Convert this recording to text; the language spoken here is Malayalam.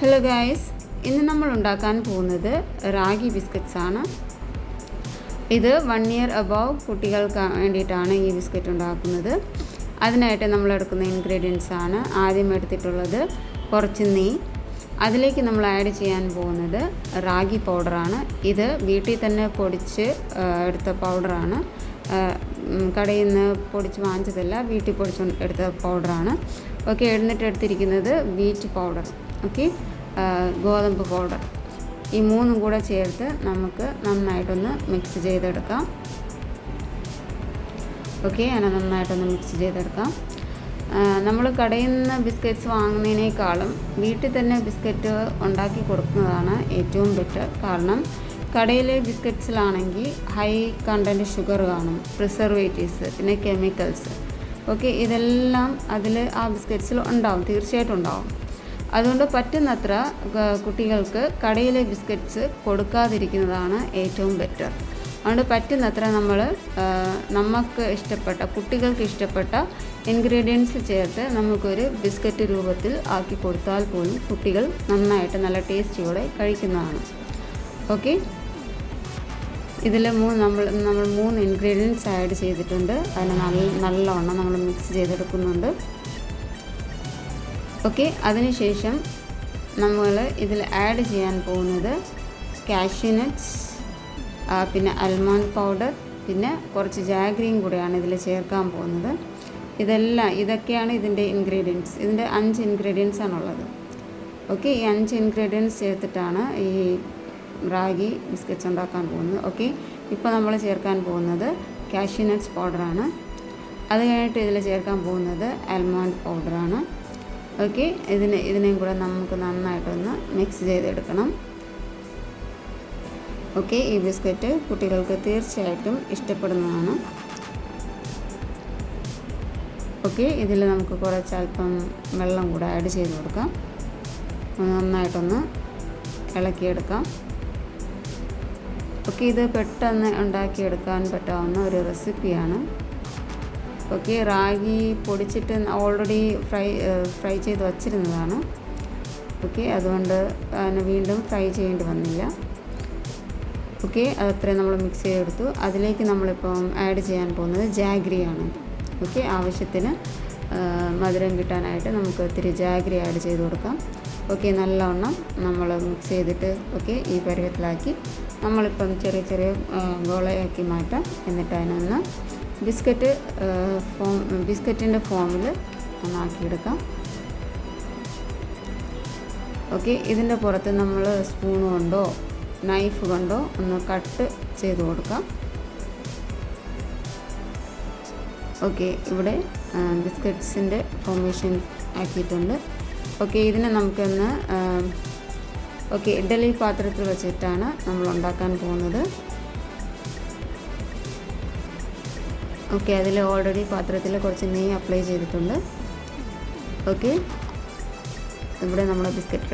ഹലോ ഗൈസ്, ഇന്ന് നമ്മൾ ഉണ്ടാക്കാൻ പോകുന്നത് റാഗി ബിസ്ക്കറ്റ്സ് ആണ്. ഇത് 1 ഇയർ അബവ് കുട്ടികൾക്ക് വേണ്ടിയിട്ടാണ് ഈ ബിസ്ക്കറ്റ് ഉണ്ടാക്കുന്നത്. അതിനായിട്ട് നമ്മൾ എടുക്കുന്ന ഇൻഗ്രീഡിയൻസ് ആണ് ആദ്യം എടുത്തിട്ടുള്ളത് കുറച്ച് നെയ്യ്. അതിലേക്ക് നമ്മൾ ആഡ് ചെയ്യാൻ പോകുന്നത് റാഗി പൗഡറാണ്. ഇത് വീട്ടിൽ തന്നെ പൊടിച്ച് എടുത്ത പൗഡറാണ്. കടയിൽ നിന്ന് പൊടിച്ച് വാങ്ങിച്ചതല്ല, വീട്ടിൽ പൊടിച്ച് എടുത്ത പൗഡറാണ്. ഓക്കെ, എന്നിട്ട് എടുത്തിരിക്കുന്നത് വീറ്റ് പൗഡർ, ഓക്കെ, ഗോതമ്പ് പൗഡർ. ഈ മൂന്നും കൂടെ ചേർത്ത് നമുക്ക് നന്നായിട്ടൊന്ന് മിക്സ് ചെയ്തെടുക്കാം. ഓക്കെ, അങ്ങനെ നന്നായിട്ടൊന്ന് മിക്സ് ചെയ്തെടുക്കാം. നമ്മൾ കടയിൽ നിന്ന് ബിസ്ക്കറ്റ്സ് വാങ്ങുന്നതിനേക്കാളും വീട്ടിൽ തന്നെ ബിസ്ക്കറ്റ് ഉണ്ടാക്കി കൊടുക്കുന്നതാണ് ഏറ്റവും ബെറ്റർ. കാരണം കടയിലെ ബിസ്ക്കറ്റ്സിലാണെങ്കിൽ ഹൈ കണ്ടൻറ്റ് ഷുഗർ കാണും, പ്രിസർവേറ്റീവ്സ്, പിന്നെ കെമിക്കൽസ്. ഓക്കെ, ഇതെല്ലാം അതിൽ ആ ബിസ്ക്കറ്റ്സിൽ ഉണ്ടാവും, തീർച്ചയായിട്ടും ഉണ്ടാവും. അതുകൊണ്ട് പറ്റുന്നത്ര കുട്ടികൾക്ക് കടയിലെ ബിസ്ക്കറ്റ്സ് കൊടുക്കാതിരിക്കുന്നതാണ് ഏറ്റവും ബെറ്റർ. അതുകൊണ്ട് പറ്റുന്നത്ര നമ്മൾ നമുക്ക് ഇഷ്ടപ്പെട്ട, കുട്ടികൾക്ക് ഇഷ്ടപ്പെട്ട ഇൻഗ്രീഡിയൻസ് ചേർത്ത് നമുക്കൊരു ബിസ്ക്കറ്റ് രൂപത്തിൽ ആക്കി കൊടുത്താൽ പോലും കുട്ടികൾ നന്നായിട്ട് നല്ല ടേസ്റ്റിയോടെ കഴിക്കുന്നതാണ്. ഓക്കെ, ഇതിൽ നമ്മൾ 3 ഇൻഗ്രീഡിയൻസ് ആഡ് ചെയ്തിട്ടുണ്ട്. അതിന് നല്ലവണ്ണം നമ്മൾ മിക്സ് ചെയ്തെടുക്കുന്നുണ്ട്. ഓക്കെ, അതിനുശേഷം നമ്മൾ ഇതിൽ ആഡ് ചെയ്യാൻ പോകുന്നത് കാഷ്യൂ നട്ട്സ്, പിന്നെ ആൽമണ്ട് പൗഡർ, പിന്നെ കുറച്ച് ജാഗ്രിയും കൂടെയാണ് ഇതിൽ ചേർക്കാൻ പോകുന്നത്. ഇതൊക്കെയാണ് ഇതിൻ്റെ ഇൻഗ്രീഡിയൻസ്. ഇതിൻ്റെ 5 ഇൻഗ്രീഡിയൻസ് ആണുള്ളത്. ഓക്കെ, ഈ 5 ഇൻഗ്രീഡിയൻസ് ചേർത്തിട്ടാണ് ഈ റാഗി ബിസ്ക്കറ്റ്സ് ഉണ്ടാക്കാൻ പോകുന്നത്. ഓക്കെ, ഇപ്പോൾ നമ്മൾ ചേർക്കാൻ പോകുന്നത് കാഷ്യൂ നട്ട്സ് പൗഡറാണ്. അത് കഴിഞ്ഞിട്ട് ഇതിൽ ചേർക്കാൻ പോകുന്നത് ആൽമണ്ട് പൗഡറാണ്. ഓക്കെ, ഇതിനെയും കൂടെ നമുക്ക് നന്നായിട്ടൊന്ന് മിക്സ് ചെയ്തെടുക്കണം. ഓക്കെ, ഈ ബിസ്ക്കറ്റ് കുട്ടികൾക്ക് തീർച്ചയായിട്ടും ഇഷ്ടപ്പെടുന്നതാണ്. ഓക്കെ, ഇതിൽ നമുക്ക് കുറച്ച് അല്പം വെള്ളം കൂടെ ആഡ് ചെയ്ത് കൊടുക്കാം. നന്നായിട്ടൊന്ന് ഇളക്കിയെടുക്കാം. ഓക്കെ, ഇത് പെട്ടെന്ന് ഉണ്ടാക്കിയെടുക്കാൻ പറ്റാവുന്ന ഒരു റെസിപ്പിയാണ്. ഓക്കെ, റാഗി പൊടിച്ചിട്ട് ഓൾറെഡി ഫ്രൈ ചെയ്ത് വച്ചിരുന്നതാണ്. ഓക്കെ, അതുകൊണ്ട് അതിന് വീണ്ടും ഫ്രൈ ചെയ്യേണ്ടി വന്നില്ല. ഓക്കെ, അതത്രയും നമ്മൾ മിക്സ് ചെയ്തെടുത്തു. അതിലേക്ക് നമ്മളിപ്പം ആഡ് ചെയ്യാൻ പോകുന്നത് ജാഗ്രിയാണ്. ഓക്കെ, ആവശ്യത്തിന് മധുരം കിട്ടാനായിട്ട് നമുക്ക് ഇത്തിരി ജാഗ്രി ആഡ് ചെയ്ത് കൊടുക്കാം. ഓക്കെ, നല്ലവണ്ണം നമ്മൾ മിക്സ് ചെയ്തിട്ട് ഓക്കെ ഈ പരുവത്തിലാക്കി നമ്മളിപ്പം ചെറിയ ചെറിയ ഗോളയാക്കി മാറ്റാം. എന്നിട്ട് അതിനൊന്ന് ബിസ്ക്കറ്റിൻ്റെ ഫോമിൽ ഒന്നാക്കിയെടുക്കാം. ഓക്കെ, ഇതിൻ്റെ പുറത്ത് നമ്മൾ സ്പൂൺ കൊണ്ടോ നൈഫ് കൊണ്ടോ ഒന്ന് കട്ട് ചെയ്ത് കൊടുക്കാം. ഓക്കെ, ഇവിടെ ബിസ്ക്കറ്റ്സിൻ്റെ ഫോർമേഷൻ ആക്കിയിട്ടുണ്ട്. ഓക്കെ, ഇതിനെ നമുക്കൊന്ന് ഓക്കെ ഇഡ്ഡലി പാത്രത്തിൽ വെച്ചിട്ടാണ് നമ്മൾ ഉണ്ടാക്കാൻ പോകുന്നത്. ഓക്കെ, അതിൽ ഓൾറെഡി പാത്രത്തിൽ കുറച്ച് നെയ്യ് അപ്ലൈ ചെയ്തിട്ടുണ്ട്. ഓക്കെ, ഇവിടെ നമ്മുടെ ബിസ്ക്കറ്റ്